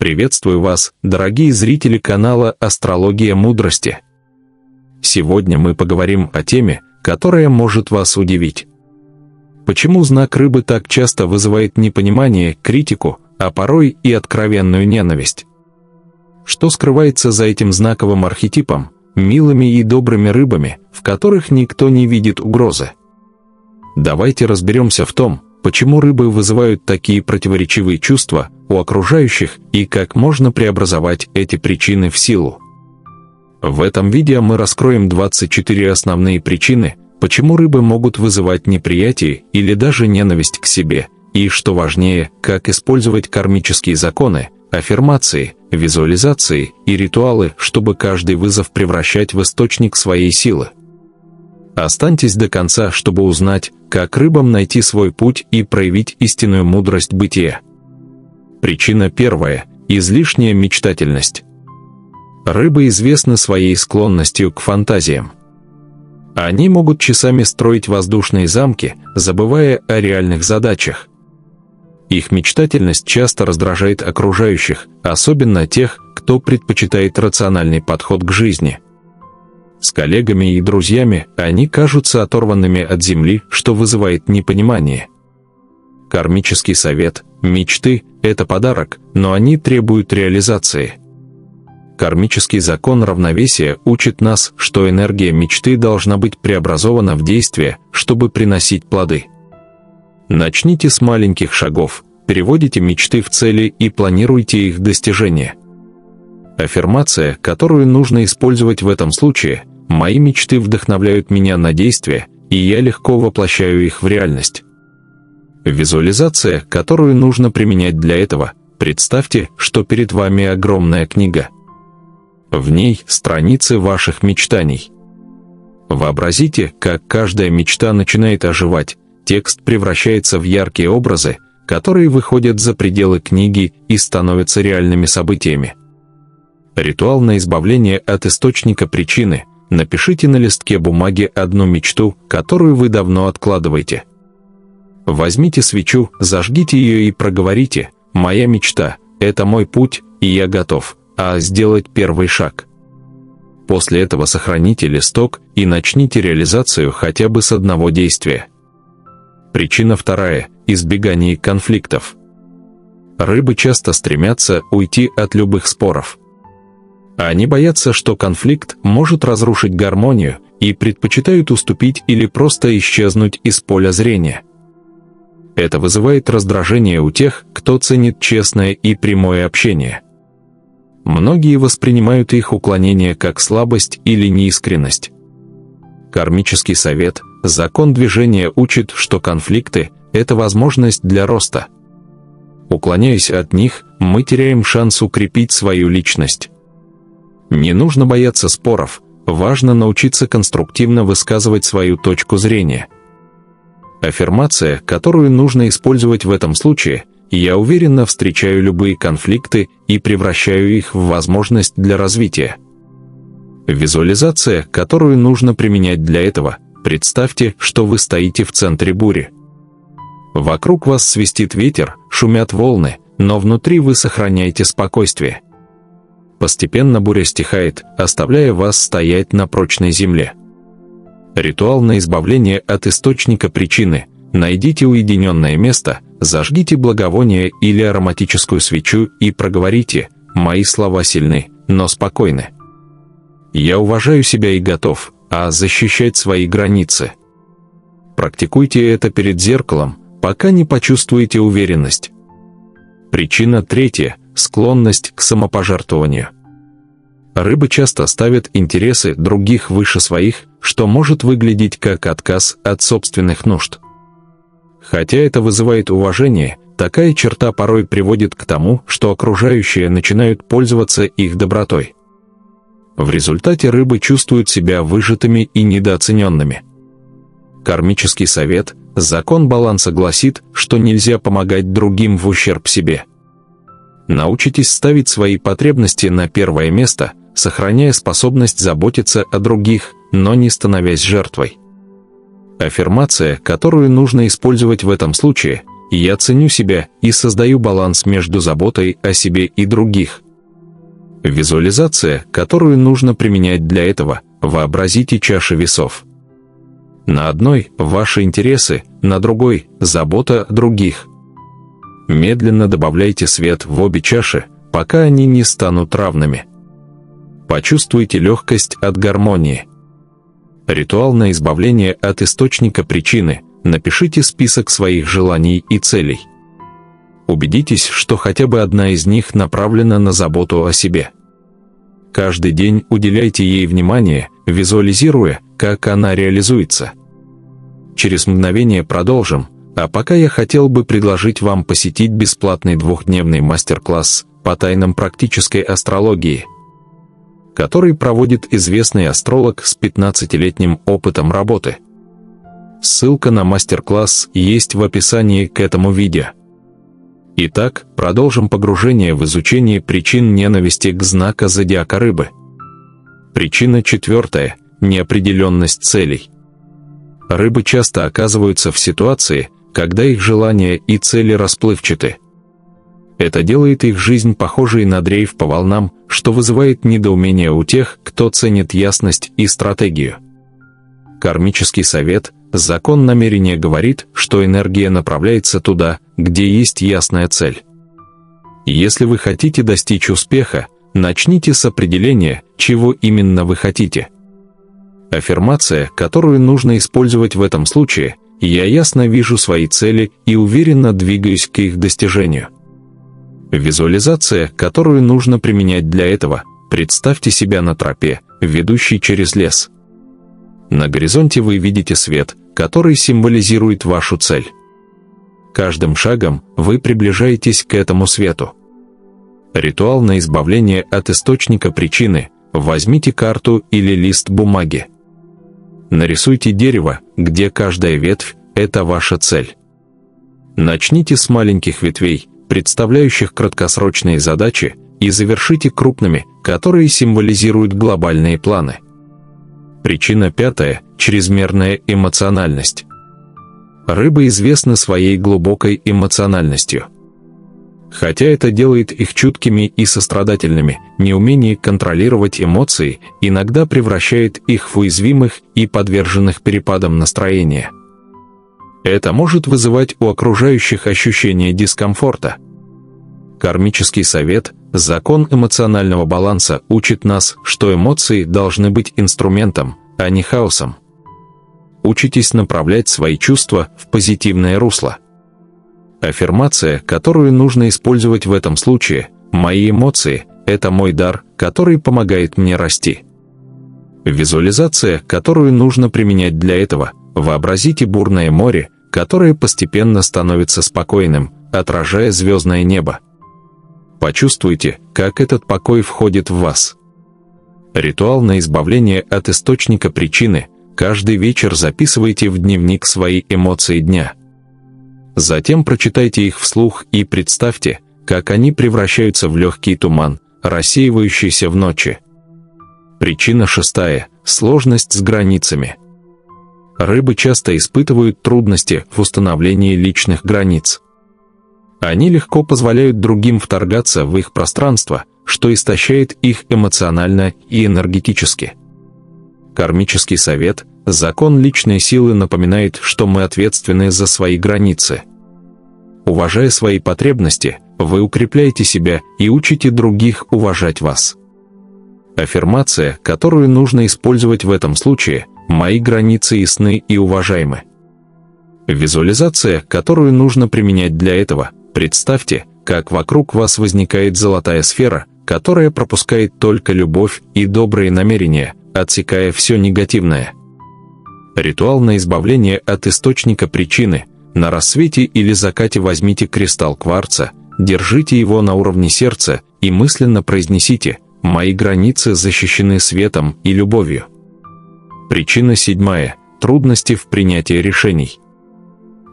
Приветствую вас, дорогие зрители канала «Астрология мудрости». Сегодня мы поговорим о теме, которая может вас удивить. Почему знак Рыбы так часто вызывает непонимание, критику, а порой и откровенную ненависть? Что скрывается за этим знаковым архетипом, милыми и добрыми рыбами, в которых никто не видит угрозы? Давайте разберемся в том, почему рыбы вызывают такие противоречивые чувства у окружающих и как можно преобразовать эти причины в силу. В этом видео мы раскроем 24 основные причины, почему рыбы могут вызывать неприятие или даже ненависть к себе, и, что важнее, как использовать кармические законы, аффирмации, визуализации и ритуалы, чтобы каждый вызов превращать в источник своей силы. Останьтесь до конца, чтобы узнать, как рыбам найти свой путь и проявить истинную мудрость бытия. Причина первая – излишняя мечтательность. Рыбы известны своей склонностью к фантазиям. Они могут часами строить воздушные замки, забывая о реальных задачах. Их мечтательность часто раздражает окружающих, особенно тех, кто предпочитает рациональный подход к жизни. С коллегами и друзьями они кажутся оторванными от земли, что вызывает непонимание. Кармический совет: мечты – это подарок, но они требуют реализации. Кармический закон равновесия учит нас, что энергия мечты должна быть преобразована в действие, чтобы приносить плоды. Начните с маленьких шагов, переводите мечты в цели и планируйте их достижение. Аффирмация, которую нужно использовать в этом случае: «Мои мечты вдохновляют меня на действия, и я легко воплощаю их в реальность». Визуализация, которую нужно применять для этого: представьте, что перед вами огромная книга. В ней страницы ваших мечтаний. Вообразите, как каждая мечта начинает оживать, текст превращается в яркие образы, которые выходят за пределы книги и становятся реальными событиями. Ритуал на избавление от источника причины: напишите на листке бумаги одну мечту, которую вы давно откладываете. Возьмите свечу, зажгите ее и проговорите: «Моя мечта – это мой путь, и я готов, сделать первый шаг». После этого сохраните листок и начните реализацию хотя бы с одного действия. Причина вторая – избегание конфликтов. Рыбы часто стремятся уйти от любых споров. Они боятся, что конфликт может разрушить гармонию, и предпочитают уступить или просто исчезнуть из поля зрения. Это вызывает раздражение у тех, кто ценит честное и прямое общение. Многие воспринимают их уклонение как слабость или неискренность. Кармический совет: закон движения учит, что конфликты – это возможность для роста. Уклоняясь от них, мы теряем шанс укрепить свою личность. Не нужно бояться споров, важно научиться конструктивно высказывать свою точку зрения. Аффирмация, которую нужно использовать в этом случае: «Я уверенно встречаю любые конфликты и превращаю их в возможность для развития». Визуализация, которую нужно применять для этого: представьте, что вы стоите в центре бури. Вокруг вас свистит ветер, шумят волны, но внутри вы сохраняете спокойствие. Постепенно буря стихает, оставляя вас стоять на прочной земле. Ритуал на избавление от источника причины: найдите уединенное место, зажгите благовоние или ароматическую свечу и проговорите: «Мои слова сильны, но спокойны. Я уважаю себя и готов, защищать свои границы». Практикуйте это перед зеркалом, пока не почувствуете уверенность. Причина третья – склонность к самопожертвованию. Рыбы часто ставят интересы других выше своих, что может выглядеть как отказ от собственных нужд. Хотя это вызывает уважение, такая черта порой приводит к тому, что окружающие начинают пользоваться их добротой. В результате рыбы чувствуют себя выжатыми и недооцененными. Кармический совет: закон баланса гласит, что нельзя помогать другим в ущерб себе. Научитесь ставить свои потребности на первое место, сохраняя способность заботиться о других, но не становясь жертвой. Аффирмация, которую нужно использовать в этом случае: Я ценю себя и создаю баланс между заботой о себе и других. Визуализация, которую нужно применять для этого. Вообразите чаши весов. На одной – ваши интересы, на другой – забота о других. Медленно добавляйте свет в обе чаши, пока они не станут равными. Почувствуйте легкость от гармонии. Ритуал на избавление от источника причины. Напишите список своих желаний и целей. Убедитесь, что хотя бы одна из них направлена на заботу о себе. Каждый день уделяйте ей внимание, визуализируя, как она реализуется. Через мгновение продолжим, а пока я хотел бы предложить вам посетить бесплатный 2-дневный мастер-класс по тайнам практической астрологии, который проводит известный астролог с 15-летним опытом работы. Ссылка на мастер-класс есть в описании к этому видео. Итак, продолжим погружение в изучение причин ненависти к знаку зодиака Рыбы. Причина 4. Неопределенность целей. Рыбы часто оказываются в ситуации, когда их желания и цели расплывчаты. Это делает их жизнь похожей на дрейф по волнам, что вызывает недоумение у тех, кто ценит ясность и стратегию. Кармический совет, закон намерения говорит, что энергия направляется туда, где есть ясная цель. Если вы хотите достичь успеха, начните с определения, чего именно вы хотите. Аффирмация, которую нужно использовать в этом случае: «Я ясно вижу свои цели и уверенно двигаюсь к их достижению». Визуализация, которую нужно применять для этого: представьте себя на тропе, ведущей через лес. На горизонте вы видите свет, который символизирует вашу цель. Каждым шагом вы приближаетесь к этому свету. Ритуал на избавление от источника причины. Возьмите карту или лист бумаги. Нарисуйте дерево, где каждая ветвь – это ваша цель. Начните с маленьких ветвей, представляющих краткосрочные задачи, и завершите крупными, которые символизируют глобальные планы. Причина 5. Чрезмерная эмоциональность. Рыбы известны своей глубокой эмоциональностью. Хотя это делает их чуткими и сострадательными, неумение контролировать эмоции иногда превращает их в уязвимых и подверженных перепадам настроения. Это может вызывать у окружающих ощущение дискомфорта. Кармический совет, закон эмоционального баланса, учит нас, что эмоции должны быть инструментом, а не хаосом. Учитесь направлять свои чувства в позитивное русло. Аффирмация, которую нужно использовать в этом случае: «Мои эмоции – это мой дар, который помогает мне расти». Визуализация, которую нужно применять для этого: вообразите бурное море, которое постепенно становится спокойным, отражая звездное небо. Почувствуйте, как этот покой входит в вас. Ритуал на избавление от источника причины. Каждый вечер записывайте в дневник свои эмоции дня. Затем прочитайте их вслух и представьте, как они превращаются в легкий туман, рассеивающийся в ночи. Причина 6. Сложность с границами. Рыбы часто испытывают трудности в установлении личных границ. Они легко позволяют другим вторгаться в их пространство, что истощает их эмоционально и энергетически. Кармический совет, закон личной силы, напоминает, что мы ответственны за свои границы. Уважая свои потребности, вы укрепляете себя и учите других уважать вас. Аффирмация, которую нужно использовать в этом случае: «Мои границы ясны и уважаемы». Визуализация, которую нужно применять для этого: представьте, как вокруг вас возникает золотая сфера, которая пропускает только любовь и добрые намерения, отсекая все негативное. Ритуал на избавление от источника причины. На рассвете или закате возьмите кристалл кварца, держите его на уровне сердца и мысленно произнесите: «Мои границы защищены светом и любовью». Причина 7. Трудности в принятии решений.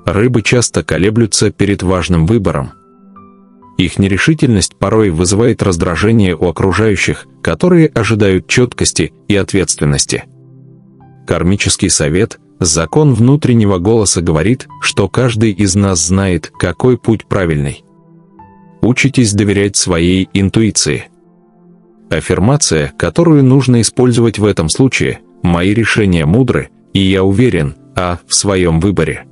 Рыбы часто колеблются перед важным выбором. Их нерешительность порой вызывает раздражение у окружающих, которые ожидают четкости и ответственности. Кармический совет, закон внутреннего голоса говорит, что каждый из нас знает, какой путь правильный. Учитесь доверять своей интуиции. Аффирмация, которую нужно использовать в этом случае: «Мои решения мудры, и я уверен в своем выборе».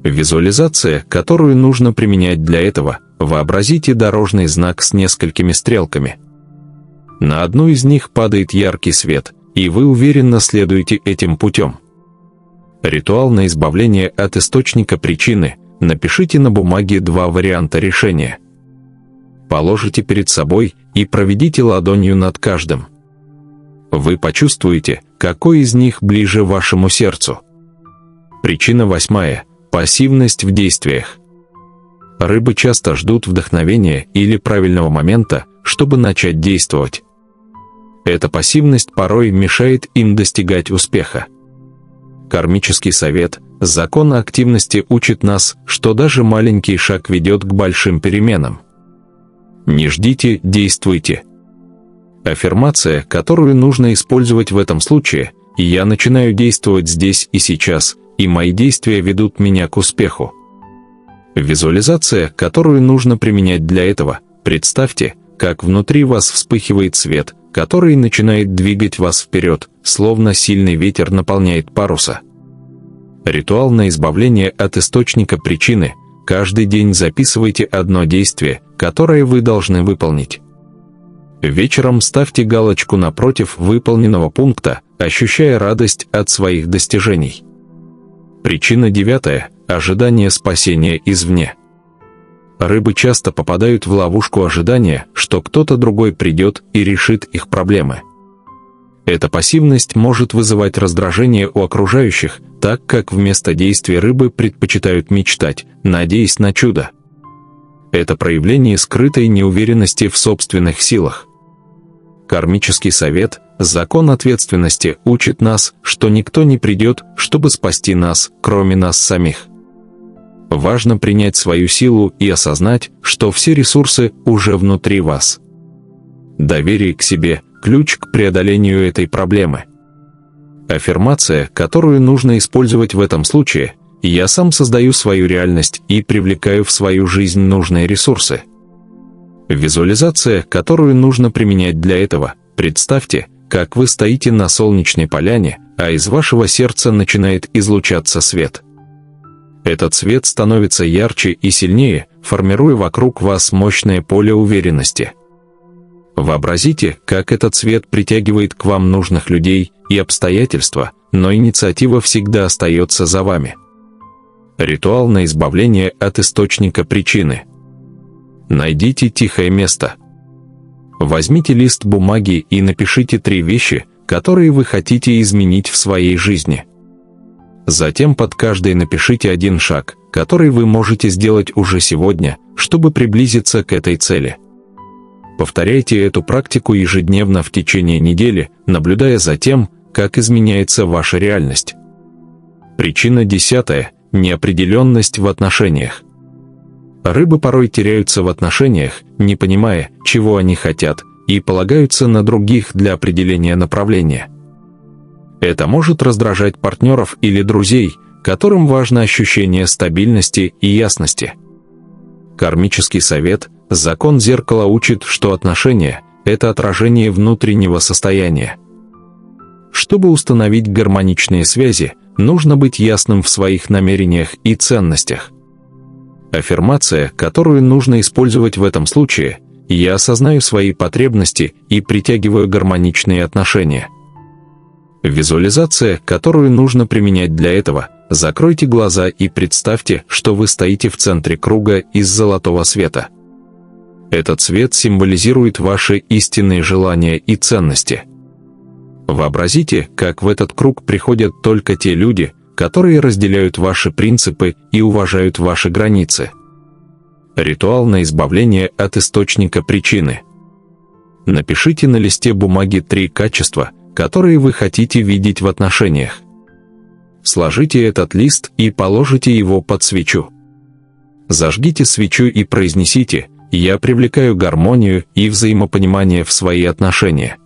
Визуализация, которую нужно применять для этого: вообразите дорожный знак с несколькими стрелками. На одну из них падает яркий свет, и вы уверенно следуете этим путем. Ритуал на избавление от источника причины. Напишите на бумаге 2 варианта решения. Положите перед собой и проведите ладонью над каждым. Вы почувствуете, какой из них ближе вашему сердцу. Причина 8. Пассивность в действиях. Рыбы часто ждут вдохновения или правильного момента, чтобы начать действовать. Эта пассивность порой мешает им достигать успеха. Кармический совет, закон активности учит нас, что даже маленький шаг ведет к большим переменам. Не ждите, действуйте. Аффирмация, которую нужно использовать в этом случае: «Я начинаю действовать здесь и сейчас, и мои действия ведут меня к успеху». Визуализация, которую нужно применять для этого: представьте, как внутри вас вспыхивает свет, который начинает двигать вас вперед, словно сильный ветер наполняет паруса. Ритуал на избавление от источника причины. Каждый день записывайте одно действие, которое вы должны выполнить. Вечером ставьте галочку напротив выполненного пункта, ощущая радость от своих достижений. Причина 9. Ожидание спасения извне. Рыбы часто попадают в ловушку ожидания, что кто-то другой придет и решит их проблемы. Эта пассивность может вызывать раздражение у окружающих, так как вместо действий рыбы предпочитают мечтать, надеясь на чудо. Это проявление скрытой неуверенности в собственных силах. Кармический совет, закон ответственности, учит нас, что никто не придет, чтобы спасти нас, кроме нас самих. Важно принять свою силу и осознать, что все ресурсы уже внутри вас. Доверие к себе – ключ к преодолению этой проблемы. Аффирмация, которую нужно использовать в этом случае: «Я сам создаю свою реальность и привлекаю в свою жизнь нужные ресурсы». Визуализация, которую нужно применять для этого: представьте, как вы стоите на солнечной поляне, а из вашего сердца начинает излучаться свет. Этот свет становится ярче и сильнее, формируя вокруг вас мощное поле уверенности. Вообразите, как этот свет притягивает к вам нужных людей и обстоятельства, но инициатива всегда остается за вами. Ритуал на избавление от источника причины. Найдите тихое место. Возьмите лист бумаги и напишите 3 вещи, которые вы хотите изменить в своей жизни. Затем под каждой напишите 1 шаг, который вы можете сделать уже сегодня, чтобы приблизиться к этой цели. Повторяйте эту практику ежедневно в течение недели, наблюдая за тем, как изменяется ваша реальность. Причина 10. Неопределенность в отношениях. Рыбы порой теряются в отношениях, не понимая, чего они хотят, и полагаются на других для определения направления. Это может раздражать партнеров или друзей, которым важно ощущение стабильности и ясности. Кармический совет, закон зеркала учит, что отношения – это отражение внутреннего состояния. Чтобы установить гармоничные связи, нужно быть ясным в своих намерениях и ценностях. Аффирмация, которую нужно использовать в этом случае: «Я осознаю свои потребности и притягиваю гармоничные отношения». Визуализация, которую нужно применять для этого: закройте глаза и представьте, что вы стоите в центре круга из золотого света. Этот свет символизирует ваши истинные желания и ценности. Вообразите, как в этот круг приходят только те люди, которые разделяют ваши принципы и уважают ваши границы. Ритуал на избавление от источника причины. Напишите на листе бумаги 3 качества, которые вы хотите видеть в отношениях. Сложите этот лист и положите его под свечу. Зажгите свечу и произнесите: «Я привлекаю гармонию и взаимопонимание в свои отношения».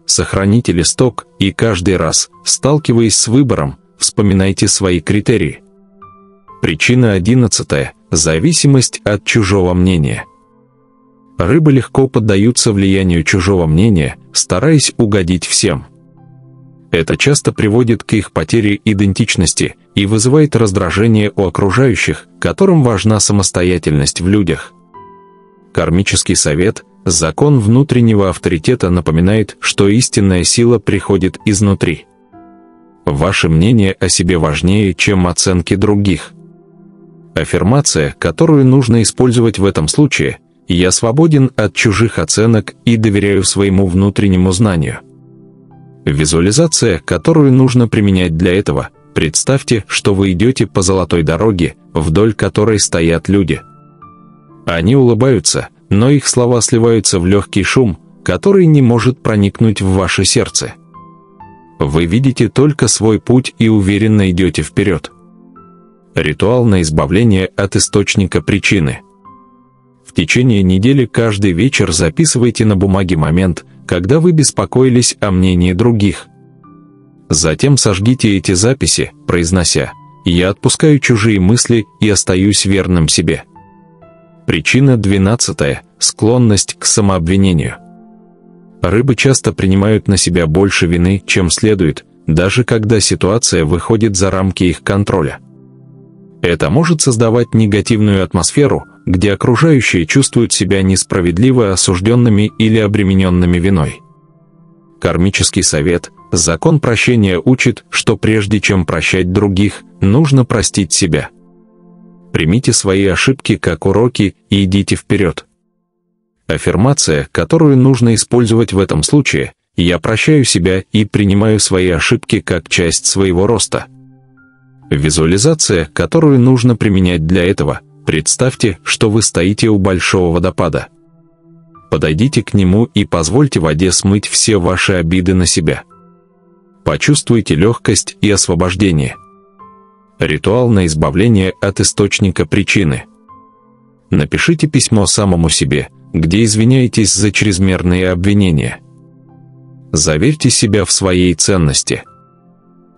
Сохраните листок и каждый раз, сталкиваясь с выбором, вспоминайте свои критерии. Причина 11. Зависимость от чужого мнения. Рыбы легко поддаются влиянию чужого мнения, стараясь угодить всем. Это часто приводит к их потере идентичности и вызывает раздражение у окружающих, которым важна самостоятельность в людях. Кармический совет, закон внутреннего авторитета, напоминает, что истинная сила приходит изнутри. Ваше мнение о себе важнее, чем оценки других. Аффирмация, которую нужно использовать в этом случае: «Я свободен от чужих оценок и доверяю своему внутреннему знанию». Визуализация, которую нужно применять для этого: представьте, что вы идете по золотой дороге, вдоль которой стоят люди. Они улыбаются, но их слова сливаются в легкий шум, который не может проникнуть в ваше сердце. Вы видите только свой путь и уверенно идете вперед. Ритуал на избавление от источника причины. В течение недели каждый вечер записывайте на бумаге момент, когда вы беспокоились о мнении других. Затем сожгите эти записи, произнося: «Я отпускаю чужие мысли и остаюсь верным себе». Причина 12. Склонность к самообвинению. Рыбы часто принимают на себя больше вины, чем следует, даже когда ситуация выходит за рамки их контроля. Это может создавать негативную атмосферу, где окружающие чувствуют себя несправедливо осужденными или обремененными виной. Кармический совет, закон прощения, учит, что прежде чем прощать других, нужно простить себя. Примите свои ошибки как уроки и идите вперед. Аффирмация, которую нужно использовать в этом случае: «Я прощаю себя и принимаю свои ошибки как часть своего роста». Визуализация, которую нужно применять для этого: представьте, что вы стоите у большого водопада. Подойдите к нему и позвольте воде смыть все ваши обиды на себя. Почувствуйте легкость и освобождение. Ритуал на избавление от источника причины. Напишите письмо самому себе, где извиняетесь за чрезмерные обвинения. Заверьте себя в своей ценности.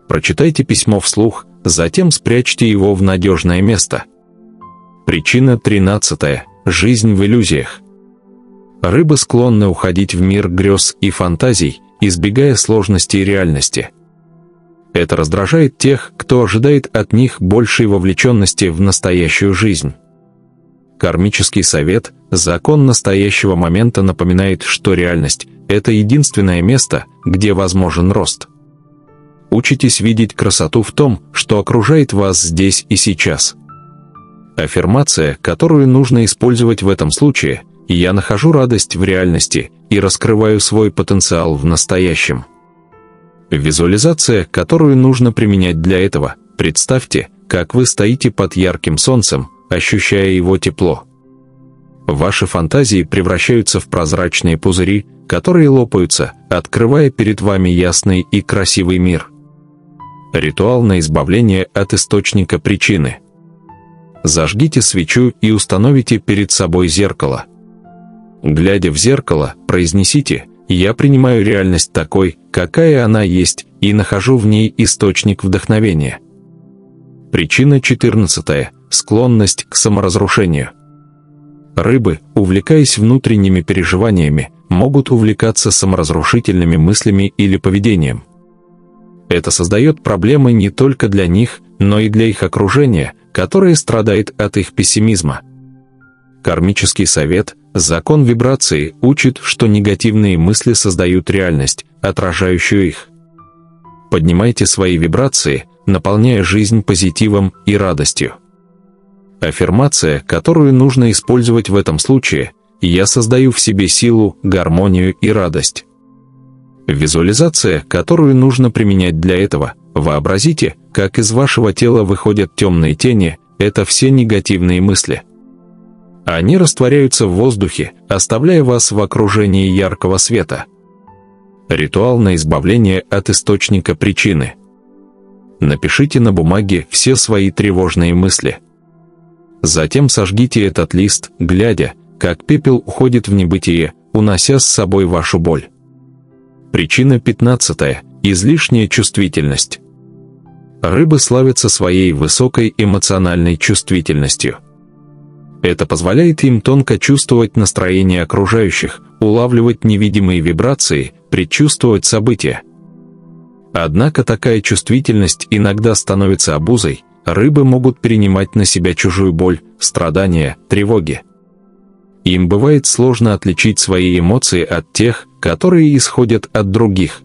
Прочитайте письмо вслух, затем спрячьте его в надежное место. Причина 13. Жизнь в иллюзиях. Рыбы склонны уходить в мир грез и фантазий, избегая сложностей реальности. Это раздражает тех, кто ожидает от них большей вовлеченности в настоящую жизнь. Кармический совет, закон настоящего момента, напоминает, что реальность – это единственное место, где возможен рост. Учитесь видеть красоту в том, что окружает вас здесь и сейчас. Аффирмация, которую нужно использовать в этом случае: «Я нахожу радость в реальности и раскрываю свой потенциал в настоящем». Визуализация, которую нужно применять для этого: представьте, как вы стоите под ярким солнцем, ощущая его тепло. Ваши фантазии превращаются в прозрачные пузыри, которые лопаются, открывая перед вами ясный и красивый мир. Ритуал на избавление от источника причины. Зажгите свечу и установите перед собой зеркало. Глядя в зеркало, произнесите: «Я принимаю реальность такой, какая она есть, и нахожу в ней источник вдохновения». Причина 14. Склонность к саморазрушению. Рыбы, увлекаясь внутренними переживаниями, могут увлекаться саморазрушительными мыслями или поведением. Это создает проблемы не только для них, но и для их окружения, которое страдает от их пессимизма. Кармический совет, закон вибрации, учит, что негативные мысли создают реальность, отражающую их. Поднимайте свои вибрации, наполняя жизнь позитивом и радостью. Аффирмация, которую нужно использовать в этом случае: «Я создаю в себе силу, гармонию и радость». Визуализация, которую нужно применять для этого: вообразите, как из вашего тела выходят темные тени, это все негативные мысли. Они растворяются в воздухе, оставляя вас в окружении яркого света. Ритуал на избавление от источника причины. Напишите на бумаге все свои тревожные мысли. Затем сожгите этот лист, глядя, как пепел уходит в небытие, унося с собой вашу боль. Причина 15. Излишняя чувствительность. Рыбы славятся своей высокой эмоциональной чувствительностью. Это позволяет им тонко чувствовать настроение окружающих, улавливать невидимые вибрации, предчувствовать события. Однако такая чувствительность иногда становится обузой. Рыбы могут перенимать на себя чужую боль, страдания, тревоги. Им бывает сложно отличить свои эмоции от тех, которые исходят от других.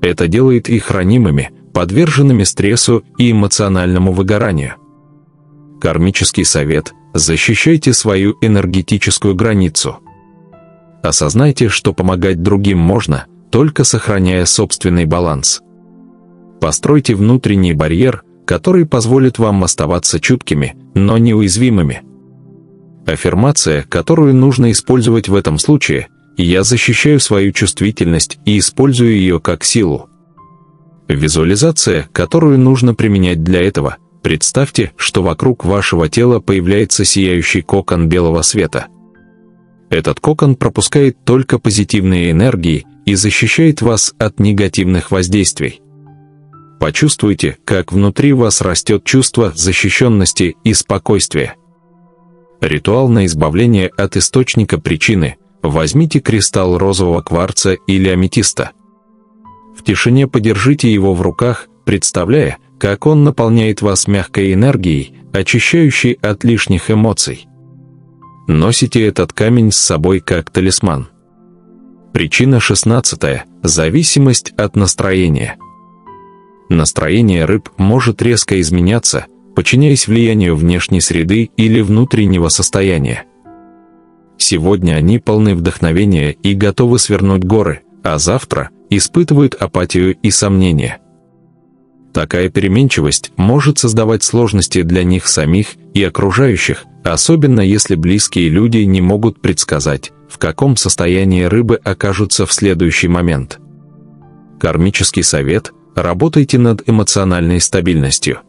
Это делает их ранимыми, подверженными стрессу и эмоциональному выгоранию. Кармический совет: защищайте свою энергетическую границу. Осознайте, что помогать другим можно, только сохраняя собственный баланс. Постройте внутренний барьер, который позволит вам оставаться чуткими, но неуязвимыми. Аффирмация, которую нужно использовать в этом случае: «Я защищаю свою чувствительность и использую ее как силу». Визуализация, которую нужно применять для этого: представьте, что вокруг вашего тела появляется сияющий кокон белого света. Этот кокон пропускает только позитивные энергии и защищает вас от негативных воздействий. Почувствуйте, как внутри вас растет чувство защищенности и спокойствия. Ритуал на избавление от источника причины: возьмите кристалл розового кварца или аметиста. В тишине подержите его в руках, представляя, как он наполняет вас мягкой энергией, очищающей от лишних эмоций. Носите этот камень с собой как талисман. Причина 16. Зависимость от настроения. Настроение рыб может резко изменяться, подчиняясь влиянию внешней среды или внутреннего состояния. Сегодня они полны вдохновения и готовы свернуть горы, а завтра испытывают апатию и сомнения. Такая переменчивость может создавать сложности для них самих и окружающих, особенно если близкие люди не могут предсказать, в каком состоянии рыбы окажутся в следующий момент. Кармический совет: работайте над эмоциональной стабильностью.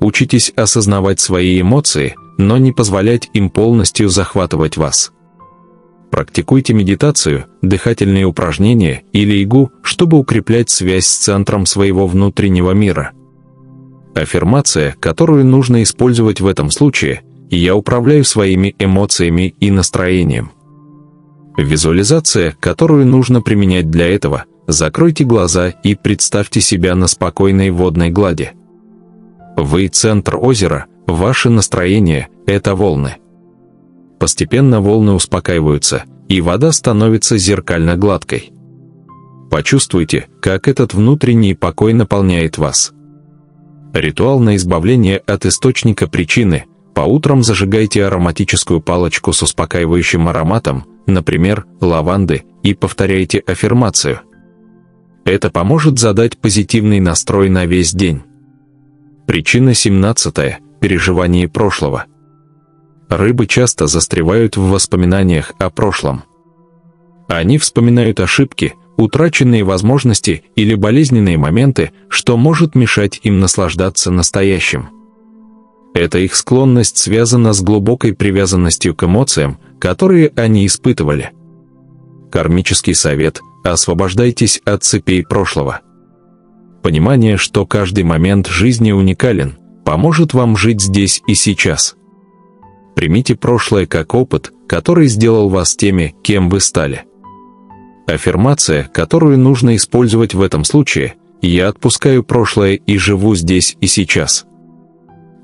Учитесь осознавать свои эмоции, но не позволять им полностью захватывать вас. Практикуйте медитацию, дыхательные упражнения или йогу, чтобы укреплять связь с центром своего внутреннего мира. Аффирмация, которую нужно использовать в этом случае: «Я управляю своими эмоциями и настроением». Визуализация, которую нужно применять для этого: закройте глаза и представьте себя на спокойной водной глади. Вы — центр озера, ваше настроение — это волны. Постепенно волны успокаиваются, и вода становится зеркально гладкой. Почувствуйте, как этот внутренний покой наполняет вас. Ритуал на избавление от источника причины: по утрам зажигайте ароматическую палочку с успокаивающим ароматом, например, лаванды, и повторяйте аффирмацию. Это поможет задать позитивный настрой на весь день. Причина 17. Переживание прошлого. Рыбы часто застревают в воспоминаниях о прошлом. Они вспоминают ошибки, утраченные возможности или болезненные моменты, что может мешать им наслаждаться настоящим. Эта их склонность связана с глубокой привязанностью к эмоциям, которые они испытывали. Кармический совет: освобождайтесь от цепей прошлого. Понимание, что каждый момент жизни уникален, поможет вам жить здесь и сейчас. Примите прошлое как опыт, который сделал вас теми, кем вы стали. Аффирмация, которую нужно использовать в этом случае: «Я отпускаю прошлое и живу здесь и сейчас».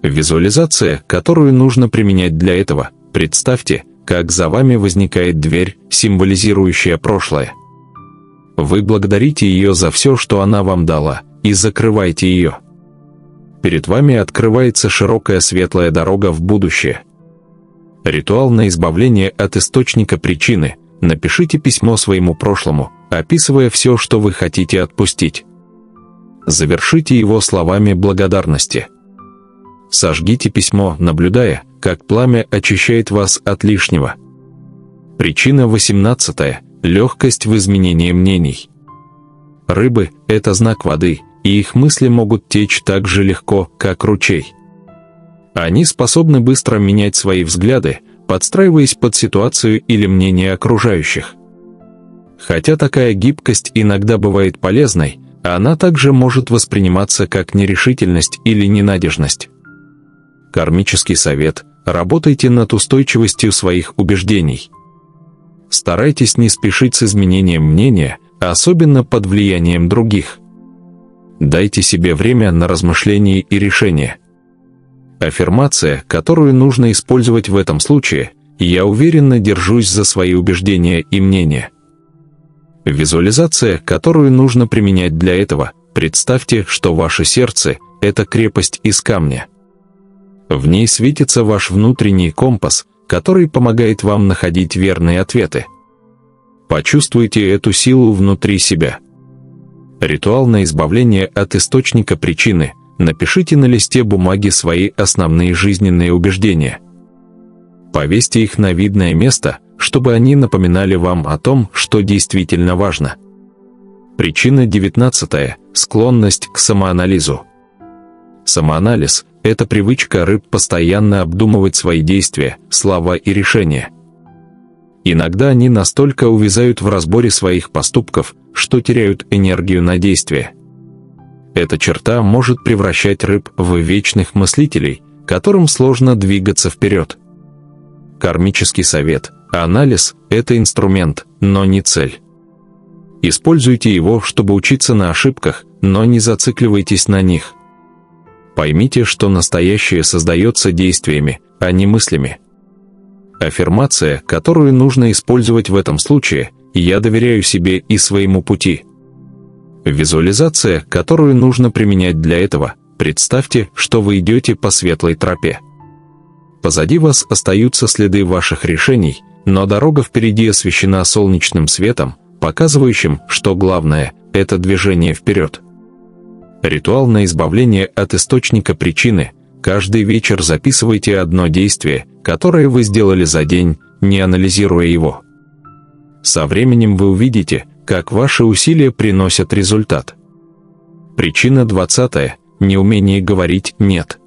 Визуализация, которую нужно применять для этого: представьте, как за вами возникает дверь, символизирующая прошлое. Вы благодарите ее за все, что она вам дала, и закрывайте ее. Перед вами открывается широкая светлая дорога в будущее. Ритуал на избавление от источника причины: напишите письмо своему прошлому, описывая все, что вы хотите отпустить. Завершите его словами благодарности. Сожгите письмо, наблюдая, как пламя очищает вас от лишнего. Причина 18. Легкость в изменении мнений. Рыбы — это знак воды, и их мысли могут течь так же легко, как ручей. Они способны быстро менять свои взгляды, подстраиваясь под ситуацию или мнение окружающих. Хотя такая гибкость иногда бывает полезной, Она также может восприниматься как нерешительность или ненадежность. Кармический совет: работайте над устойчивостью своих убеждений. Старайтесь не спешить с изменением мнения, особенно под влиянием других. Дайте себе время на размышление и решение. Аффирмация, которую нужно использовать в этом случае: «Я уверенно держусь за свои убеждения и мнения». Визуализация, которую нужно применять для этого: представьте, что ваше сердце – это крепость из камня. В ней светится ваш внутренний компас, который помогает вам находить верные ответы. Почувствуйте эту силу внутри себя. Ритуал на избавление от источника причины. Напишите на листе бумаги свои основные жизненные убеждения. Повесьте их на видное место, чтобы они напоминали вам о том, что действительно важно. Причина 19. Склонность к самоанализу. Самоанализ – это привычка рыб постоянно обдумывать свои действия, слова и решения. Иногда они настолько увязают в разборе своих поступков, что теряют энергию на действие. Эта черта может превращать рыб в вечных мыслителей, которым сложно двигаться вперед. Кармический совет: анализ – это инструмент, но не цель. Используйте его, чтобы учиться на ошибках, но не зацикливайтесь на них. Поймите, что настоящее создается действиями, а не мыслями. Аффирмация, которую нужно использовать в этом случае: «Я доверяю себе и своему пути». Визуализация, которую нужно применять для этого: представьте, что вы идете по светлой тропе. Позади вас остаются следы ваших решений, но дорога впереди освещена солнечным светом, показывающим, что главное – это движение вперед. Ритуал на избавление от источника причины: каждый вечер записывайте одно действие, которое вы сделали за день, не анализируя его. Со временем вы увидите, как ваши усилия приносят результат. Причина 20. Неумение говорить «нет».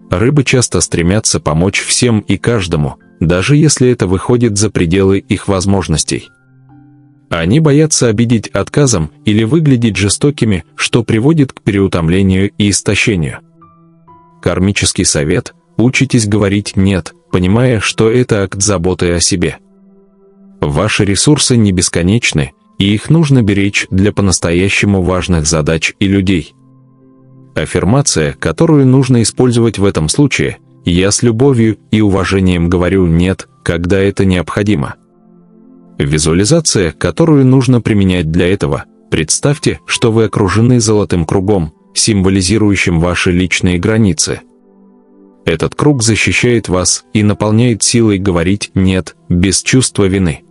Рыбы часто стремятся помочь всем и каждому, даже если это выходит за пределы их возможностей. Они боятся обидеть отказом или выглядеть жестокими, что приводит к переутомлению и истощению. Кармический совет: учитесь говорить «нет», понимая, что это акт заботы о себе. Ваши ресурсы не бесконечны, и их нужно беречь для по-настоящему важных задач и людей. Аффирмация, которую нужно использовать в этом случае: «Я с любовью и уважением говорю «нет», когда это необходимо». Визуализация, которую нужно применять для этого: представьте, что вы окружены золотым кругом, символизирующим ваши личные границы. Этот круг защищает вас и наполняет силой говорить «нет» без чувства вины.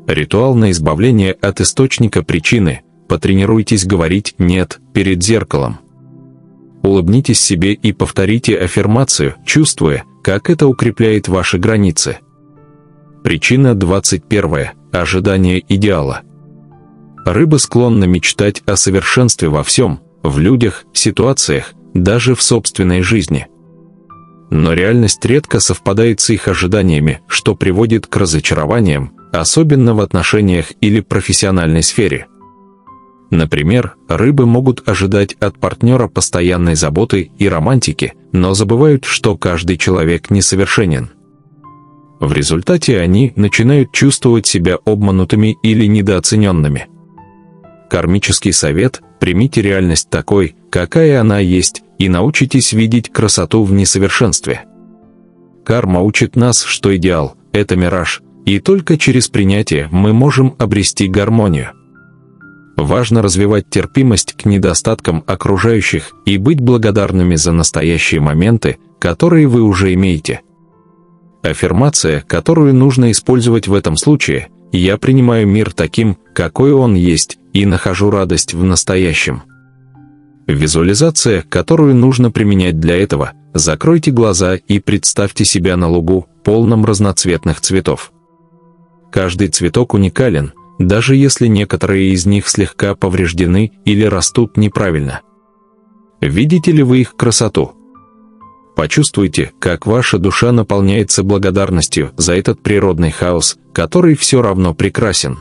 Ритуал на избавление от источника причины: потренируйтесь говорить «нет» перед зеркалом. Улыбнитесь себе и повторите аффирмацию, чувствуя, как это укрепляет ваши границы. Причина 21. Ожидание идеала. Рыбы склонны мечтать о совершенстве во всем, в людях, ситуациях, даже в собственной жизни. Но реальность редко совпадает с их ожиданиями, что приводит к разочарованиям, особенно в отношениях или профессиональной сфере. Например, рыбы могут ожидать от партнера постоянной заботы и романтики, но забывают, что каждый человек несовершенен. В результате они начинают чувствовать себя обманутыми или недооцененными. Кармический совет: примите реальность такой, какая она есть, и научитесь видеть красоту в несовершенстве. Карма учит нас, что идеал – это мираж, и только через принятие мы можем обрести гармонию. Важно развивать терпимость к недостаткам окружающих и быть благодарными за настоящие моменты, которые вы уже имеете. Аффирмация, которую нужно использовать в этом случае: «Я принимаю мир таким, какой он есть, и нахожу радость в настоящем». Визуализация, которую нужно применять для этого: закройте глаза и представьте себя на лугу, полном разноцветных цветов. Каждый цветок уникален, даже если некоторые из них слегка повреждены или растут неправильно. Видите ли вы их красоту? Почувствуйте, как ваша душа наполняется благодарностью за этот природный хаос, который все равно прекрасен.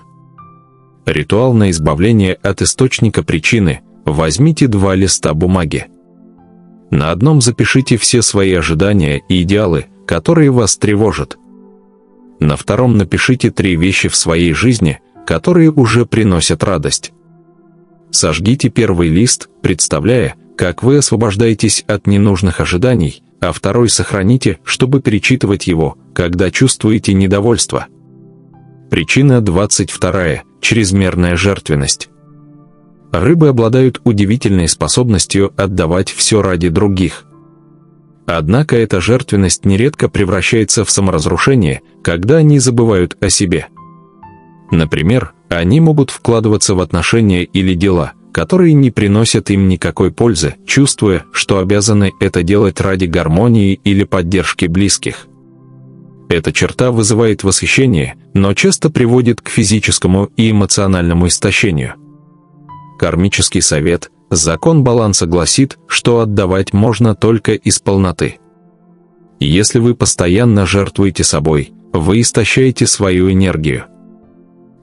Ритуал на избавление от источника причины. Возьмите 2 листа бумаги. На одном запишите все свои ожидания и идеалы, которые вас тревожат. На втором напишите 3 вещи в своей жизни, которые уже приносят радость. Сожгите первый лист, представляя, как вы освобождаетесь от ненужных ожиданий, а второй сохраните, чтобы перечитывать его, когда чувствуете недовольство. Причина 22. Чрезмерная жертвенность. Рыбы обладают удивительной способностью отдавать все ради других. Однако эта жертвенность нередко превращается в саморазрушение, когда они забывают о себе. Например, они могут вкладываться в отношения или дела, которые не приносят им никакой пользы, чувствуя, что обязаны это делать ради гармонии или поддержки близких. Эта черта вызывает восхищение, но часто приводит к физическому и эмоциональному истощению. Кармический совет, закон баланса гласит, что отдавать можно только из полноты. Если вы постоянно жертвуете собой, вы истощаете свою энергию.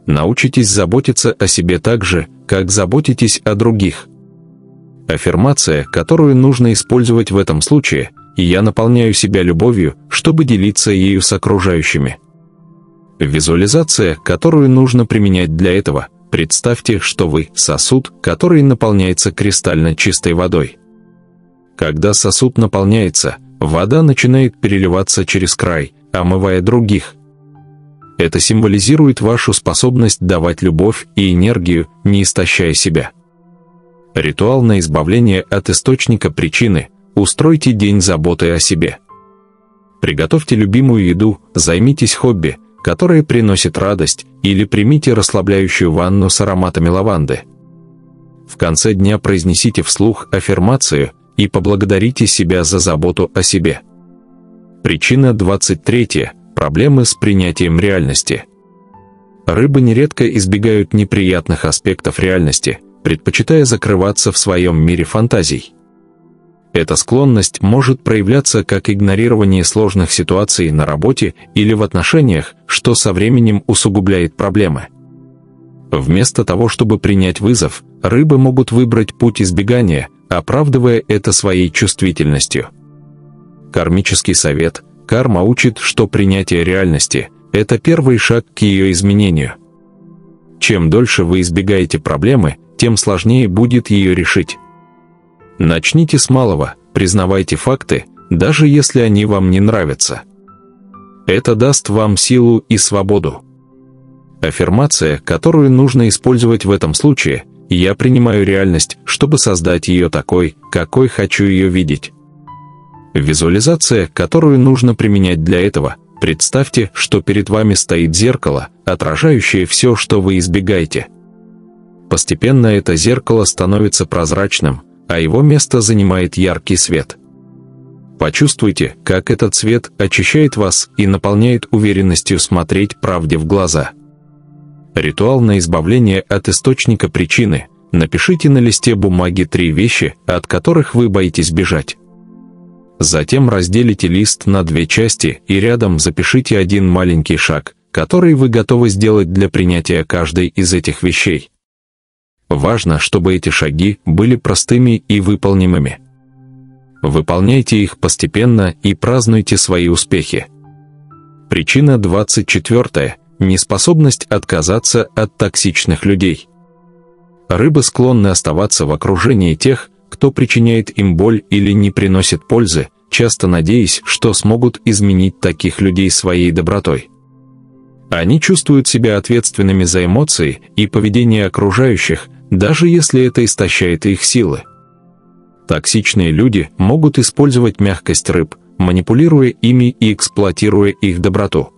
Научитесь заботиться о себе так же, как заботитесь о других. Аффирмация, которую нужно использовать в этом случае: «Я наполняю себя любовью, чтобы делиться ею с окружающими». Визуализация, которую нужно применять для этого: представьте, что вы – сосуд, который наполняется кристально чистой водой. Когда сосуд наполняется, вода начинает переливаться через край, омывая других. Это символизирует вашу способность давать любовь и энергию, не истощая себя. Ритуал на избавление от источника причины. Устройте день заботы о себе. Приготовьте любимую еду, займитесь хобби, которое приносит радость, или примите расслабляющую ванну с ароматами лаванды. В конце дня произнесите вслух аффирмацию и поблагодарите себя за заботу о себе. Причина 23. Проблемы с принятием реальности. Рыбы нередко избегают неприятных аспектов реальности, предпочитая закрываться в своем мире фантазий. Эта склонность может проявляться как игнорирование сложных ситуаций на работе или в отношениях, что со временем усугубляет проблемы. Вместо того, чтобы принять вызов, рыбы могут выбрать путь избегания, оправдывая это своей чувствительностью. Кармический совет. Карма учит, что принятие реальности – это первый шаг к ее изменению. Чем дольше вы избегаете проблемы, тем сложнее будет ее решить. Начните с малого, признавайте факты, даже если они вам не нравятся. Это даст вам силу и свободу. Аффирмация, которую нужно использовать в этом случае: «Я принимаю реальность, чтобы создать ее такой, какой хочу ее видеть». Визуализация, которую нужно применять для этого: представьте, что перед вами стоит зеркало, отражающее все, что вы избегаете. Постепенно это зеркало становится прозрачным, а его место занимает яркий свет. Почувствуйте, как этот свет очищает вас и наполняет уверенностью смотреть правде в глаза. Ритуал на избавление от источника причины. Напишите на листе бумаги 3 вещи, от которых вы боитесь бежать. Затем разделите лист на 2 части и рядом запишите один маленький шаг, который вы готовы сделать для принятия каждой из этих вещей. Важно, чтобы эти шаги были простыми и выполнимыми. Выполняйте их постепенно и празднуйте свои успехи. Причина 24. Неспособность отказаться от токсичных людей. Рыбы склонны оставаться в окружении тех, кто причиняет им боль или не приносит пользы, часто надеясь, что смогут изменить таких людей своей добротой. Они чувствуют себя ответственными за эмоции и поведение окружающих, даже если это истощает их силы. Токсичные люди могут использовать мягкость рыб, манипулируя ими и эксплуатируя их доброту.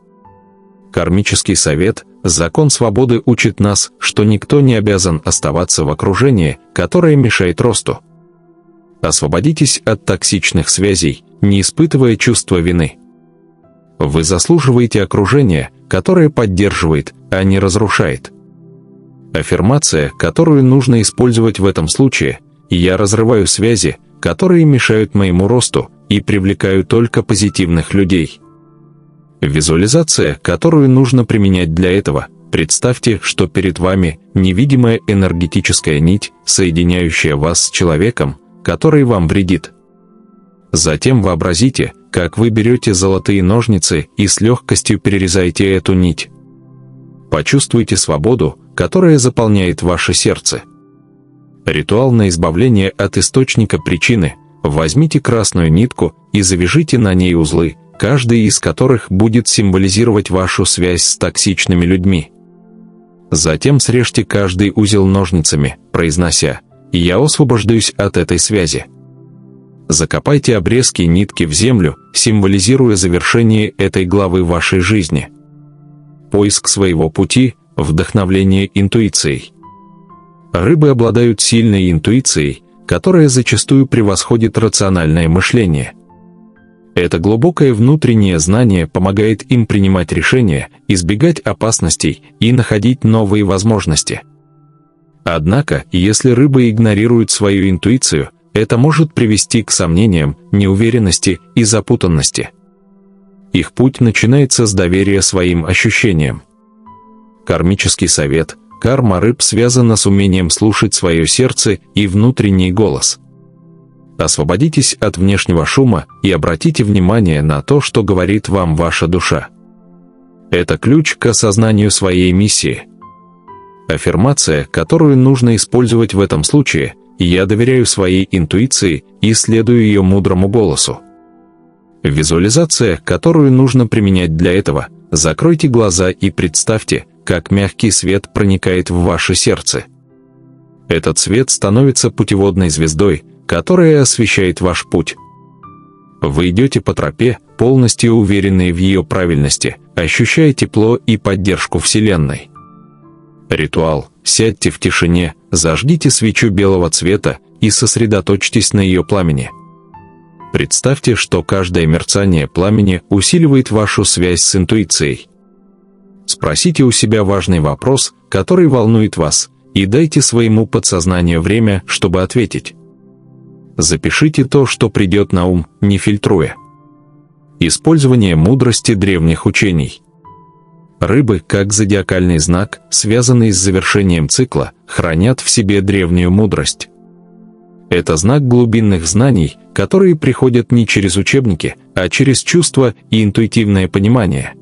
Кармический совет, закон свободы учит нас, что никто не обязан оставаться в окружении, которое мешает росту. Освободитесь от токсичных связей, не испытывая чувства вины. Вы заслуживаете окружения, которое поддерживает, а не разрушает. Аффирмация, которую нужно использовать в этом случае: «Я разрываю связи, которые мешают моему росту, и привлекаю только позитивных людей». Визуализация, которую нужно применять для этого: Представьте, что перед вами невидимая энергетическая нить, соединяющая вас с человеком, который вам вредит. Затем вообразите, как вы берете золотые ножницы и с легкостью перерезаете эту нить. Почувствуйте свободу, которая заполняет ваше сердце. Ритуал на избавление от источника причины. Возьмите красную нитку и завяжите на ней узлы, каждый из которых будет символизировать вашу связь с токсичными людьми. Затем срежьте каждый узел ножницами, произнося: «Я освобождаюсь от этой связи». Закопайте обрезки нитки в землю, символизируя завершение этой главы вашей жизни. Поиск своего пути, вдохновление интуицией. Рыбы обладают сильной интуицией, которая зачастую превосходит рациональное мышление. Это глубокое внутреннее знание помогает им принимать решения, избегать опасностей и находить новые возможности. Однако, если рыбы игнорируют свою интуицию, это может привести к сомнениям, неуверенности и запутанности. Их путь начинается с доверия своим ощущениям. Кармический совет. Карма рыб связана с умением слушать свое сердце и внутренний голос. Освободитесь от внешнего шума и обратите внимание на то, что говорит вам ваша душа. Это ключ к осознанию своей миссии. Аффирмация, которую нужно использовать в этом случае: «Я доверяю своей интуиции и следую ее мудрому голосу». Визуализация, которую нужно применять для этого: закройте глаза и представьте, как мягкий свет проникает в ваше сердце. Этот свет становится путеводной звездой, которая освещает ваш путь. Вы идете по тропе, полностью уверенные в ее правильности, ощущая тепло и поддержку Вселенной. Ритуал. Сядьте в тишине, зажгите свечу белого цвета и сосредоточьтесь на ее пламени. Представьте, что каждое мерцание пламени усиливает вашу связь с интуицией. Спросите у себя важный вопрос, который волнует вас, и дайте своему подсознанию время, чтобы ответить. Запишите то, что придет на ум, не фильтруя. Использование мудрости древних учений. Рыбы, как зодиакальный знак, связанный с завершением цикла, хранят в себе древнюю мудрость. Это знак глубинных знаний, которые приходят не через учебники, а через чувства и интуитивное понимание.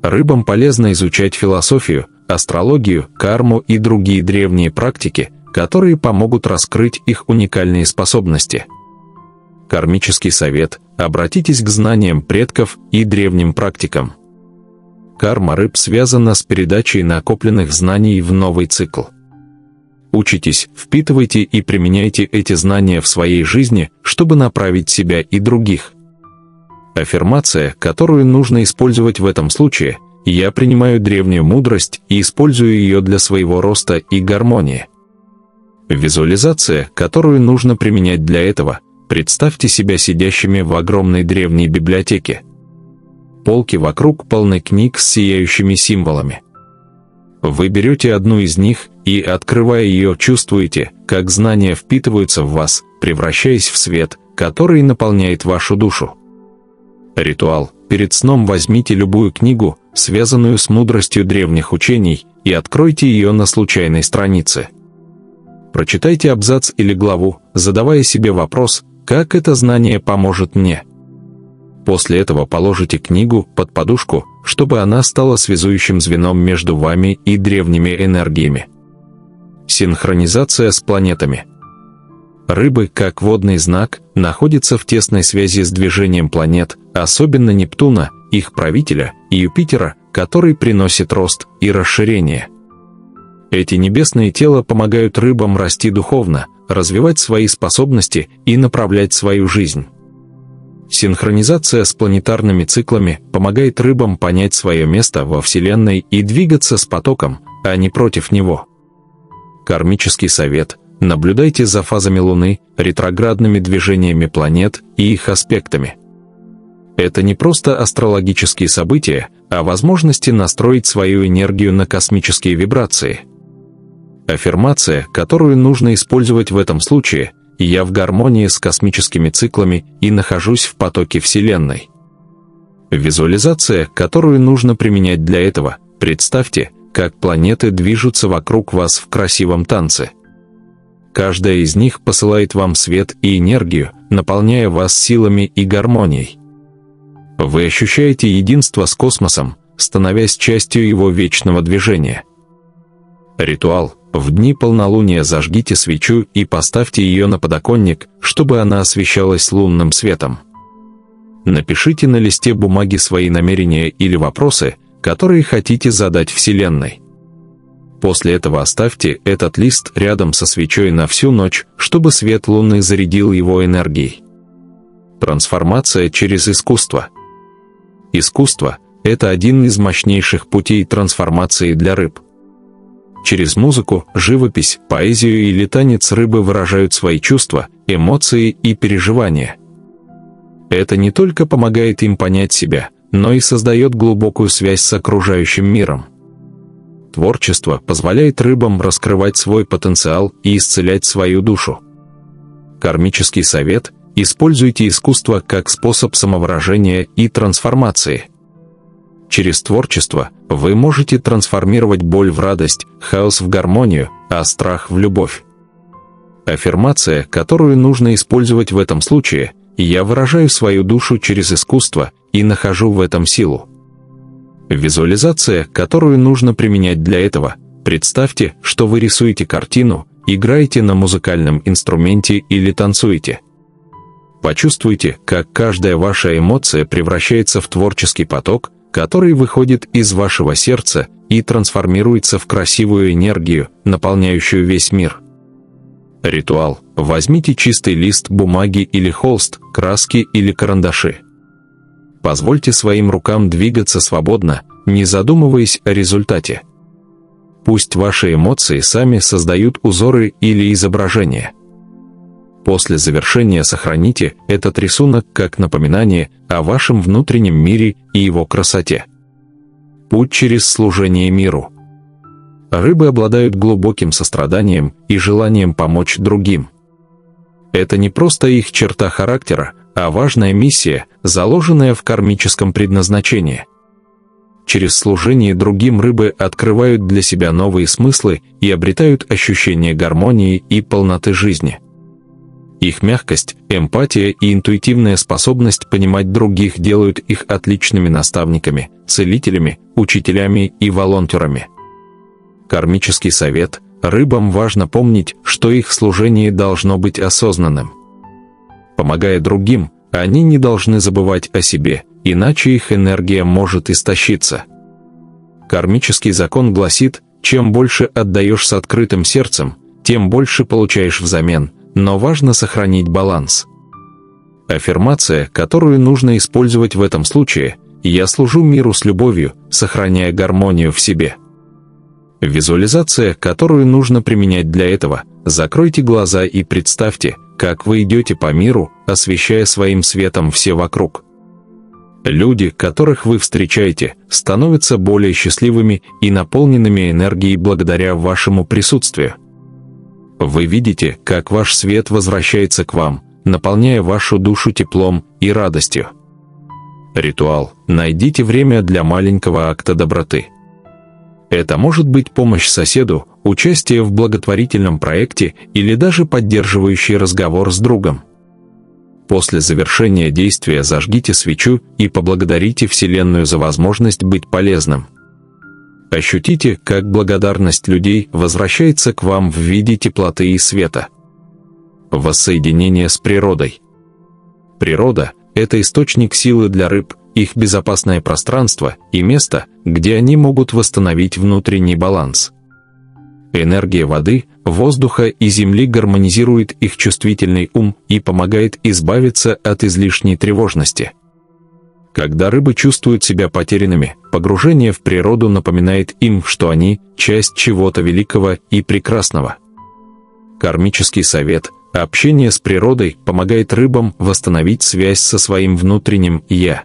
Рыбам полезно изучать философию, астрологию, карму и другие древние практики, которые помогут раскрыть их уникальные способности. Кармический совет. Обратитесь к знаниям предков и древним практикам. Карма рыб связана с передачей накопленных знаний в новый цикл. Учитесь, впитывайте и применяйте эти знания в своей жизни, чтобы направить себя и других. Аффирмация, которую нужно использовать в этом случае: «Я принимаю древнюю мудрость и использую ее для своего роста и гармонии». Визуализация, которую нужно применять для этого: представьте себя сидящими в огромной древней библиотеке. Полки вокруг полны книг с сияющими символами. Вы берете одну из них и, открывая ее, чувствуете, как знания впитываются в вас, превращаясь в свет, который наполняет вашу душу. Ритуал. Перед сном возьмите любую книгу, связанную с мудростью древних учений, и откройте ее на случайной странице. Прочитайте абзац или главу, задавая себе вопрос: «Как это знание поможет мне?». После этого положите книгу под подушку, чтобы она стала связующим звеном между вами и древними энергиями. Синхронизация с планетами. Рыбы, как водный знак, находятся в тесной связи с движением планет, особенно Нептуна, их правителя, и Юпитера, который приносит рост и расширение. Эти небесные тела помогают рыбам расти духовно, развивать свои способности и направлять свою жизнь. Синхронизация с планетарными циклами помогает рыбам понять свое место во Вселенной и двигаться с потоком, а не против него. Кармический совет. Наблюдайте за фазами Луны, ретроградными движениями планет и их аспектами. Это не просто астрологические события, а возможности настроить свою энергию на космические вибрации. Аффирмация, которую нужно использовать в этом случае: «Я в гармонии с космическими циклами и нахожусь в потоке Вселенной». Визуализация, которую нужно применять для этого: представьте, как планеты движутся вокруг вас в красивом танце. Каждая из них посылает вам свет и энергию, наполняя вас силами и гармонией. Вы ощущаете единство с космосом, становясь частью его вечного движения. Ритуал. В дни полнолуния зажгите свечу и поставьте ее на подоконник, чтобы она освещалась лунным светом. Напишите на листе бумаги свои намерения или вопросы, которые хотите задать Вселенной. После этого оставьте этот лист рядом со свечой на всю ночь, чтобы свет луны зарядил его энергией. Трансформация через искусство. Искусство – это один из мощнейших путей трансформации для рыб. Через музыку, живопись, поэзию или танец рыбы выражают свои чувства, эмоции и переживания. Это не только помогает им понять себя, но и создает глубокую связь с окружающим миром. Творчество позволяет рыбам раскрывать свой потенциал и исцелять свою душу. Кармический совет – используйте искусство как способ самовыражения и трансформации. Через творчество вы можете трансформировать боль в радость, хаос в гармонию, а страх в любовь. Аффирмация, которую нужно использовать в этом случае – «Я выражаю свою душу через искусство и нахожу в этом силу». Визуализация, которую нужно применять для этого – представьте, что вы рисуете картину, играете на музыкальном инструменте или танцуете. Почувствуйте, как каждая ваша эмоция превращается в творческий поток, который выходит из вашего сердца и трансформируется в красивую энергию, наполняющую весь мир. Ритуал. Возьмите чистый лист бумаги или холст, краски или карандаши. Позвольте своим рукам двигаться свободно, не задумываясь о результате. Пусть ваши эмоции сами создают узоры или изображения. После завершения сохраните этот рисунок как напоминание о вашем внутреннем мире и его красоте. Путь через служение миру. Рыбы обладают глубоким состраданием и желанием помочь другим. Это не просто их черта характера, а важная миссия, заложенная в кармическом предназначении. Через служение другим рыбы открывают для себя новые смыслы и обретают ощущение гармонии и полноты жизни. Их мягкость, эмпатия и интуитивная способность понимать других делают их отличными наставниками, целителями, учителями и волонтерами. Кармический совет. Рыбам важно помнить, что их служение должно быть осознанным. Помогая другим, они не должны забывать о себе, иначе их энергия может истощиться. Кармический закон гласит, чем больше отдаешь с открытым сердцем, тем больше получаешь взамен, но важно сохранить баланс. Аффирмация, которую нужно использовать в этом случае – «Я служу миру с любовью, сохраняя гармонию в себе». Визуализация, которую нужно применять для этого – закройте глаза и представьте, как вы идете по миру, освещая своим светом все вокруг. Люди, которых вы встречаете, становятся более счастливыми и наполненными энергией благодаря вашему присутствию. Вы видите, как ваш свет возвращается к вам, наполняя вашу душу теплом и радостью. Ритуал. Найдите время для маленького акта доброты. Это может быть помощь соседу, участие в благотворительном проекте или даже поддерживающий разговор с другом. После завершения действия зажгите свечу и поблагодарите Вселенную за возможность быть полезным. Ощутите, как благодарность людей возвращается к вам в виде теплоты и света. Воссоединение с природой. Природа – это источник силы для рыб, их безопасное пространство и место, где они могут восстановить внутренний баланс. Энергия воды, воздуха и земли гармонизирует их чувствительный ум и помогает избавиться от излишней тревожности. Когда рыбы чувствуют себя потерянными, погружение в природу напоминает им, что они – часть чего-то великого и прекрасного. Кармический совет – общение с природой помогает рыбам восстановить связь со своим внутренним «я».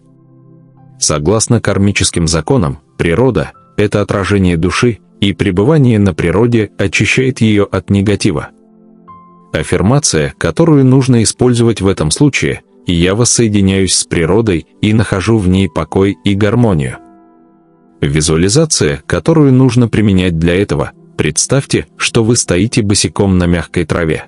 Согласно кармическим законам, природа – это отражение души, и пребывание на природе очищает ее от негатива. Аффирмация, которую нужно использовать в этом случае – «Я воссоединяюсь с природой и нахожу в ней покой и гармонию». Визуализация, которую нужно применять для этого. Представьте, что вы стоите босиком на мягкой траве.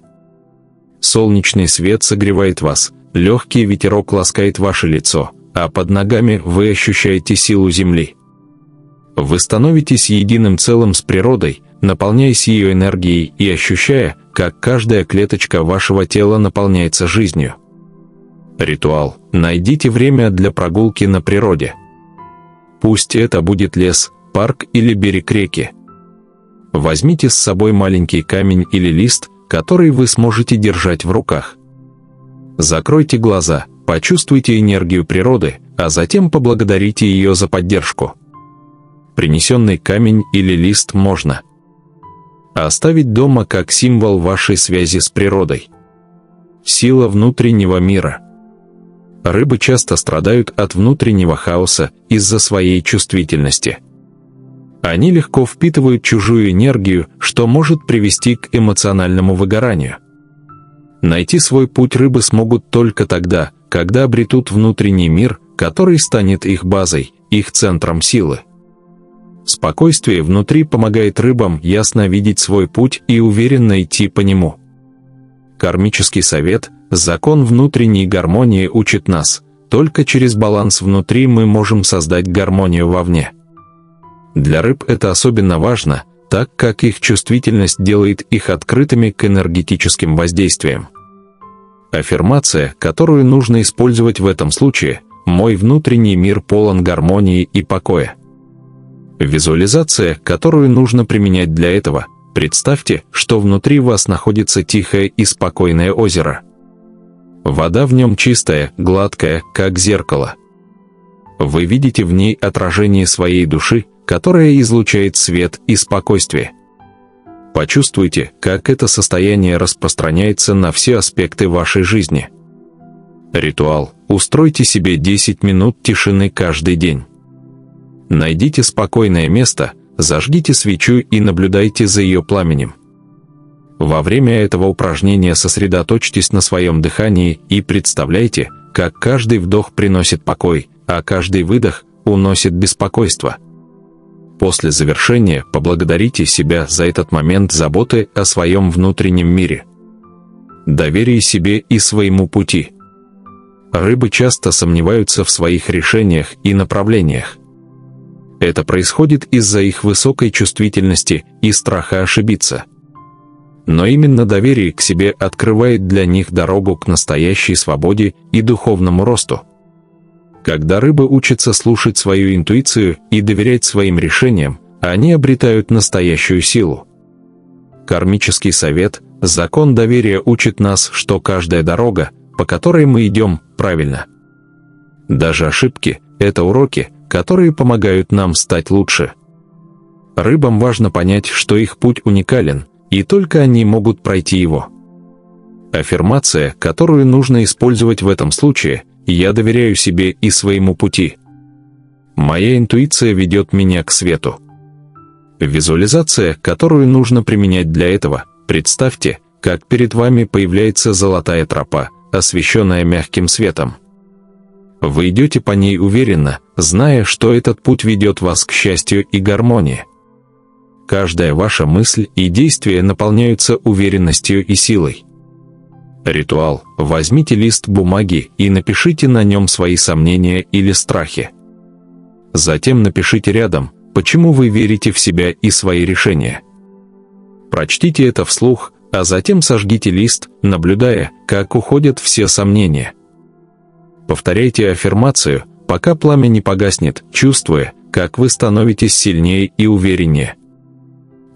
Солнечный свет согревает вас, легкий ветерок ласкает ваше лицо, а под ногами вы ощущаете силу земли. Вы становитесь единым целым с природой, наполняясь ее энергией и ощущая, как каждая клеточка вашего тела наполняется жизнью. Ритуал. Найдите время для прогулки на природе. Пусть это будет лес, парк или берег реки. Возьмите с собой маленький камень или лист, который вы сможете держать в руках. Закройте глаза, почувствуйте энергию природы, а затем поблагодарите ее за поддержку. Принесенный камень или лист можно оставить дома как символ вашей связи с природой. Сила внутреннего мира. Рыбы часто страдают от внутреннего хаоса из-за своей чувствительности. Они легко впитывают чужую энергию, что может привести к эмоциональному выгоранию. Найти свой путь рыбы смогут только тогда, когда обретут внутренний мир, который станет их базой, их центром силы. Спокойствие внутри помогает рыбам ясно видеть свой путь и уверенно идти по нему. Кармический совет, закон внутренней гармонии учит нас, только через баланс внутри мы можем создать гармонию вовне. Для рыб это особенно важно, так как их чувствительность делает их открытыми к энергетическим воздействиям. Аффирмация, которую нужно использовать в этом случае: «Мой внутренний мир полон гармонии и покоя». Визуализация, которую нужно применять для этого. Представьте, что внутри вас находится тихое и спокойное озеро. Вода в нем чистая, гладкая, как зеркало. Вы видите в ней отражение своей души, которая излучает свет и спокойствие. Почувствуйте, как это состояние распространяется на все аспекты вашей жизни. Ритуал. Устройте себе 10 минут тишины каждый день. Найдите спокойное место, зажгите свечу и наблюдайте за ее пламенем. Во время этого упражнения сосредоточьтесь на своем дыхании и представляйте, как каждый вдох приносит покой, а каждый выдох уносит беспокойство. После завершения поблагодарите себя за этот момент заботы о своем внутреннем мире. Доверие себе и своему пути. Рыбы часто сомневаются в своих решениях и направлениях. Это происходит из-за их высокой чувствительности и страха ошибиться. Но именно доверие к себе открывает для них дорогу к настоящей свободе и духовному росту. Когда рыбы учатся слушать свою интуицию и доверять своим решениям, они обретают настоящую силу. Кармический совет, закон доверия учит нас, что каждая дорога, по которой мы идем, правильна. Даже ошибки – это уроки, которые помогают нам стать лучше. Рыбам важно понять, что их путь уникален, и только они могут пройти его. Аффирмация, которую нужно использовать в этом случае: «Я доверяю себе и своему пути. Моя интуиция ведет меня к свету». Визуализация, которую нужно применять для этого. Представьте, как перед вами появляется золотая тропа, освещенная мягким светом. Вы идете по ней уверенно, зная, что этот путь ведет вас к счастью и гармонии. Каждая ваша мысль и действие наполняются уверенностью и силой. Ритуал. Возьмите лист бумаги и напишите на нем свои сомнения или страхи. Затем напишите рядом, почему вы верите в себя и свои решения. Прочтите это вслух, а затем сожгите лист, наблюдая, как уходят все сомнения. Повторяйте аффирмацию, пока пламя не погаснет, чувствуя, как вы становитесь сильнее и увереннее.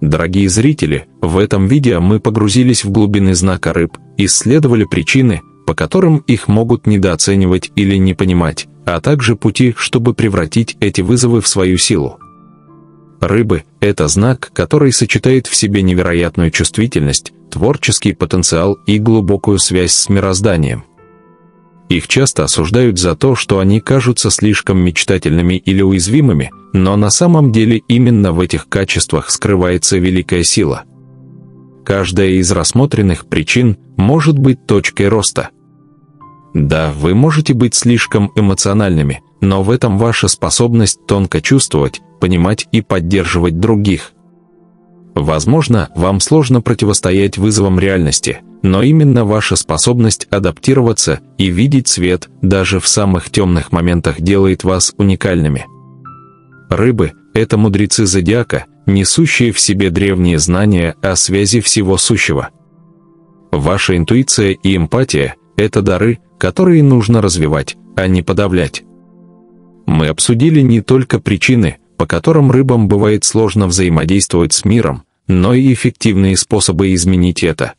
Дорогие зрители, в этом видео мы погрузились в глубины знака рыб, исследовали причины, по которым их могут недооценивать или не понимать, а также пути, чтобы превратить эти вызовы в свою силу. Рыбы – это знак, который сочетает в себе невероятную чувствительность, творческий потенциал и глубокую связь с мирозданием. Их часто осуждают за то, что они кажутся слишком мечтательными или уязвимыми, но на самом деле именно в этих качествах скрывается великая сила. Каждая из рассмотренных причин может быть точкой роста. Да, вы можете быть слишком эмоциональными, но в этом ваша способность тонко чувствовать, понимать и поддерживать других. Возможно, вам сложно противостоять вызовам реальности, но именно ваша способность адаптироваться и видеть свет даже в самых темных моментах делает вас уникальными. Рыбы – это мудрецы зодиака, несущие в себе древние знания о связи всего сущего. Ваша интуиция и эмпатия – это дары, которые нужно развивать, а не подавлять. Мы обсудили не только причины, по которым рыбам бывает сложно взаимодействовать с миром, но и эффективные способы изменить это.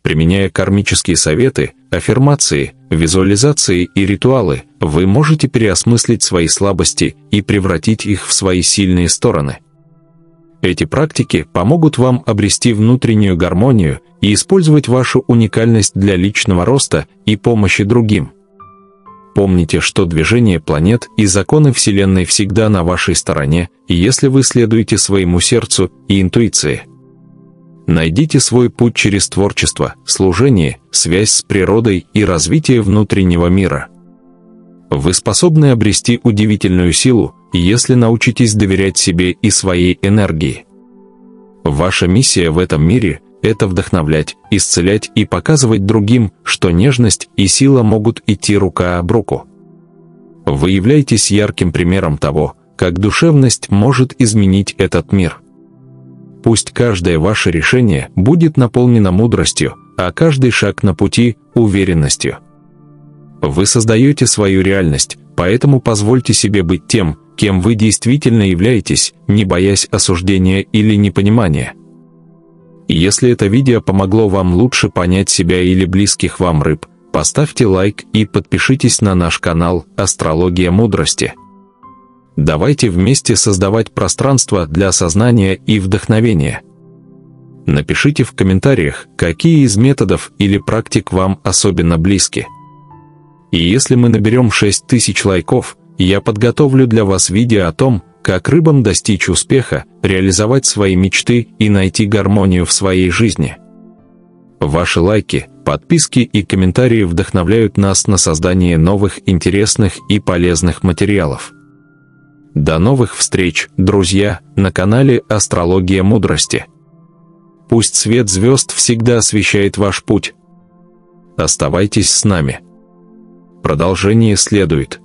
Применяя кармические советы, аффирмации, визуализации и ритуалы, вы можете переосмыслить свои слабости и превратить их в свои сильные стороны. Эти практики помогут вам обрести внутреннюю гармонию и использовать вашу уникальность для личного роста и помощи другим. Помните, что движение планет и законы Вселенной всегда на вашей стороне, если вы следуете своему сердцу и интуиции. Найдите свой путь через творчество, служение, связь с природой и развитие внутреннего мира. Вы способны обрести удивительную силу, если научитесь доверять себе и своей энергии. Ваша миссия в этом мире – это вдохновлять, исцелять и показывать другим, что нежность и сила могут идти рука об руку. Вы являетесь ярким примером того, как душевность может изменить этот мир. Пусть каждое ваше решение будет наполнено мудростью, а каждый шаг на пути – уверенностью. Вы создаете свою реальность, поэтому позвольте себе быть тем, кем вы действительно являетесь, не боясь осуждения или непонимания. Если это видео помогло вам лучше понять себя или близких вам рыб, поставьте лайк и подпишитесь на наш канал «Астрология мудрости». Давайте вместе создавать пространство для сознания и вдохновения. Напишите в комментариях, какие из методов или практик вам особенно близки. И если мы наберем 6000 лайков, я подготовлю для вас видео о том, как рыбам достичь успеха, реализовать свои мечты и найти гармонию в своей жизни. Ваши лайки, подписки и комментарии вдохновляют нас на создание новых интересных и полезных материалов. До новых встреч, друзья, на канале «Астрология мудрости». Пусть свет звезд всегда освещает ваш путь. Оставайтесь с нами. Продолжение следует.